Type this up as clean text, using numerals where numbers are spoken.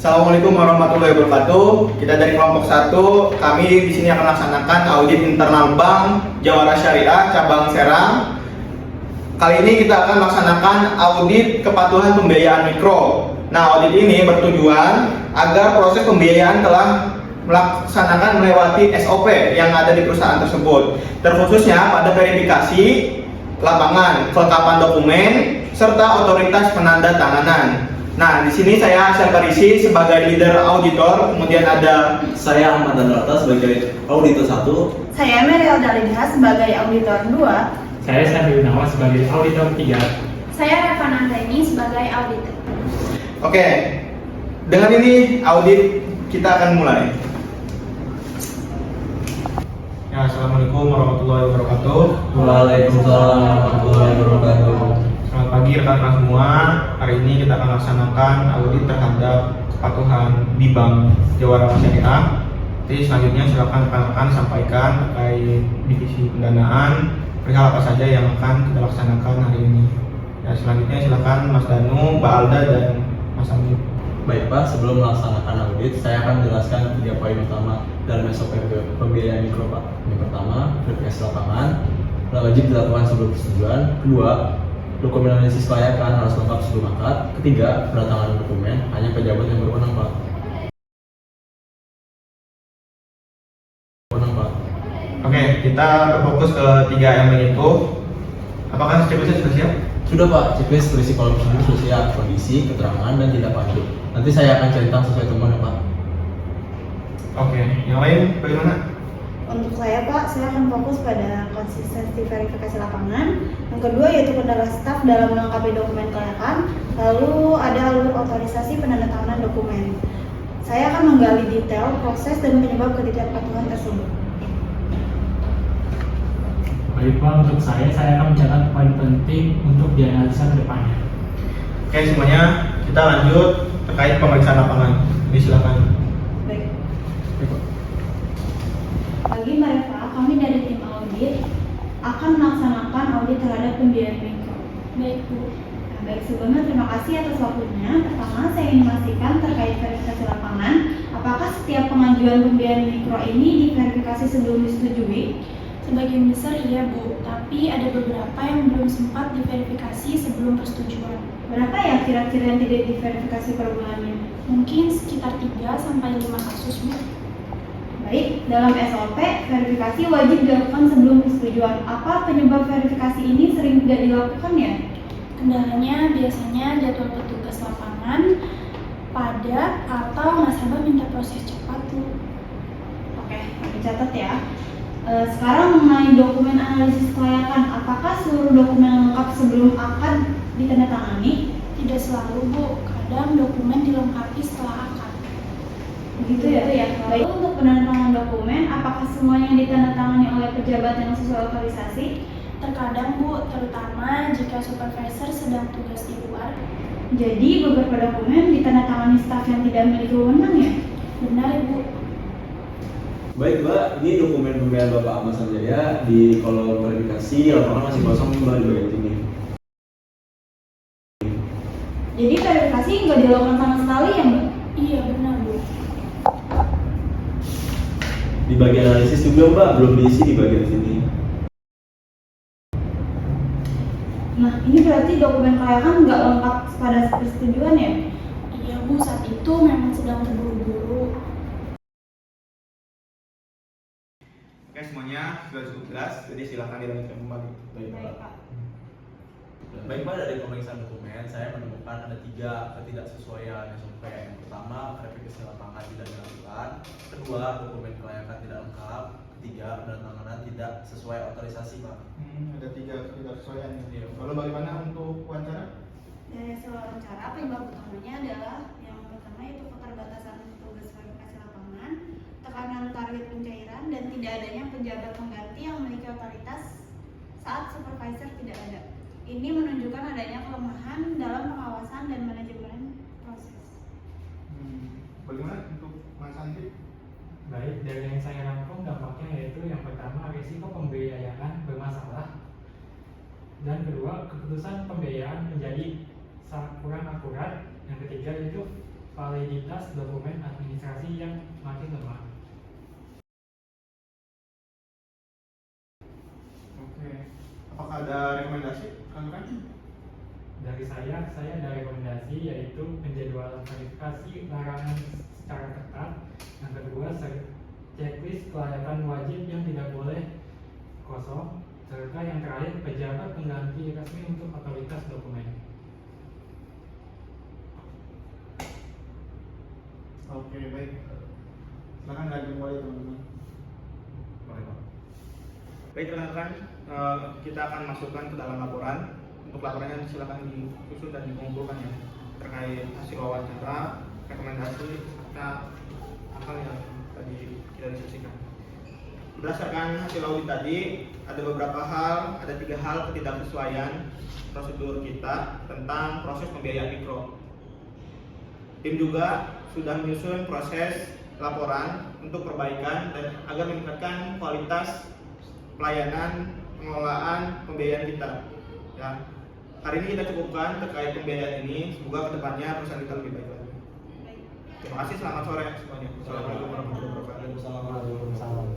Assalamualaikum warahmatullahi wabarakatuh. Kita dari kelompok 1, kami di sini akan melaksanakan audit internal Bank Jawara Syariah cabang Serang. Kali ini kita akan melaksanakan audit kepatuhan pembiayaan mikro. Nah, audit ini bertujuan agar proses pembiayaan telah melaksanakan melewati SOP yang ada di perusahaan tersebut, terkhususnya pada verifikasi lapangan, kelengkapan dokumen, serta otoritas penanda tanganan. Nah, di sini saya Syar Parisi sebagai leader auditor, kemudian ada saya Ahmad Danrata sebagai auditor 1. Saya Meriel Dalidha sebagai auditor 2. Saya Sandi Gunawan sebagai auditor 3. Saya Reva Nandani sebagai auditor. Oke, dengan ini audit kita akan mulai. Ya, Assalamualaikum warahmatullahi wabarakatuh. Waalaikumsalam warahmatullahi wabarakatuh. Selamat pagi rekan-rekan semua. Hari ini kita akan melaksanakan audit terhadap kepatuhan di Bank Jawara Syariah. Jadi selanjutnya silakan rekan-rekan sampaikan terkait divisi pendanaan, perihal apa saja yang akan kita laksanakan hari ini. Ya, selanjutnya silakan Mas Danu, Mbak Alda, dan Mas Ami. Baik Pak, sebelum melaksanakan audit, saya akan menjelaskan 3 poin utama dalam SOP pembiayaan mikro Pak. Yang pertama, verifikasi lapangan, wajib dilakukan sebelum persetujuan. Kedua, dokumen analisis kelayakan harus lengkap sebelum akad. Ketiga, pendatangan dokumen hanya pejabat yang berwenang Pak. Oke, kita berfokus ke 3 elemen itu. Apakah checklistnya sudah siap? Sudah Pak, checklist berisi kolom prosedur sudah siap, kondisi, keterangan, dan tindak lanjut. Nanti saya akan centang sesuai temuan ya Pak. Oke, yang lain bagaimana? Untuk saya Pak, saya akan fokus pada konsistensi verifikasi lapangan. Yang kedua yaitu kendala staf dalam melengkapi dokumen kelayakan. Lalu ada alur otorisasi penandatanganan dokumen. Saya akan menggali detail proses dan penyebab ketidakpatuhan tersebut. Baik Pak, untuk saya akan mencatat poin penting untuk dianalisa ke depannya. Oke, semuanya kita lanjut terkait pemeriksaan lapangan. Jadi silakan. Baik. Pagi Mbak Reva, kami dari tim audit akan melaksanakan audit terhadap pembiayaan mikro. Baik Bu. Nah, baik, sebelumnya terima kasih atas waktunya. Pertama, saya ingin memastikan terkait verifikasi lapangan, apakah setiap pengajuan pembiayaan mikro ini diverifikasi sebelum disetujui? Sebagian besar iya Bu, tapi ada beberapa yang belum sempat diverifikasi sebelum persetujuan. Berapa ya kira-kira yang tidak diverifikasi per bulannya? Mungkin sekitar 3-5 kasus Bu. Baik, dalam SOP, verifikasi wajib dilakukan sebelum persetujuan. Apa penyebab verifikasi ini sering tidak dilakukan ya? Kendalanya biasanya jadwal petugas lapangan padat atau nasabah minta proses cepat Bu. Oke, kami catat ya. Sekarang mengenai dokumen analisis kelayakan, apakah seluruh dokumen lengkap sebelum akad ditandatangani? Tidak selalu Bu, kadang dokumen dilengkapi setelah akad. Begitu ya. Baik, untuk penandatanganan dokumen, apakah semuanya ditandatangani oleh pejabat yang sesuai otorisasi? Terkadang Bu, terutama jika supervisor sedang tugas di luar. Jadi beberapa dokumen ditandatangani staf yang tidak memiliki wewenang ya? Benar Bu. Baik Mbak, ini dokumen pembiayaan Bapak Ahmad Sanjaya di kolom verifikasi lapangan masih kosong Mbak di bagian sini. Jadi verifikasi nggak dilakukan sama sekali ya Mbak? Iya benar Bu. Di bagian analisis juga Mbak, belum diisi di bagian sini. Nah, ini berarti dokumen kelayakan nggak lengkap pada persetujuan ya? Iya Bu, saat itu memang sedang terburu-buru. Oke, semuanya sudah cukup jelas, jadi silakan dilanjutkan kembali. Baik Pak. Baik Pak, dari pemeriksaan dokumen saya menemukan ada 3 ketidaksesuaian SOP. Yang pertama, verifikasi lapangan tidak dilakukan. Kedua, dokumen kelayakan tidak lengkap. Ketiga, penandatanganan tidak sesuai otorisasi Pak. Ada 3 ketidaksesuaian. Iya. Lalu bagaimana untuk wawancara? Dari hasil wawancara, penyebab utamanya adalah yang pertama yaitu keterbatasan tugas verifikasi lapangan, tekanan target pencairan, dan tidak adanya pejabat pengganti yang memiliki otoritas saat supervisor tidak ada. Ini menunjukkan adanya kelemahan dalam pengawasan dan manajemen proses. Bagaimana untuk Mas Andri? Baik, dari yang saya rangkum dampaknya yaitu yang pertama risiko pembiayaan bermasalah, dan kedua keputusan pembiayaan menjadi kurang akurat, yang ketiga yaitu validitas dokumen administrasi yang makin lemah. Oke. Apakah ada rekomendasi rekan-rekan? Dari saya ada rekomendasi yaitu penjadwalan verifikasi larangan secara ketat. Yang kedua, checklist kelayakan wajib yang tidak boleh kosong. Serta yang terakhir, pejabat pengganti resmi untuk otoritas dokumen. Oke, baik. Silakan lanjut mulai teman-teman. Boleh, Pak. Baik rekan-rekan, kita akan masukkan ke dalam laporan. Untuk laporannya silakan disusun dan dikumpulkan ya, terkait hasil wawancara, rekomendasi, serta hal yang tadi kita diskusikan. Berdasarkan hasil audit tadi, ada beberapa hal, ada 3 hal ketidaksesuaian prosedur kita tentang proses pembiayaan mikro. Tim juga sudah menyusun proses laporan untuk perbaikan dan agar meningkatkan kualitas pelayanan pengelolaan pembiayaan kita. Ya, hari ini kita cukupkan terkait pembiayaan ini. Semoga kedepannya perusahaan kita lebih baik lagi. Terima kasih. Selamat sore semuanya. Assalamualaikum warahmatullahi wabarakatuh. Waalaikumsalam.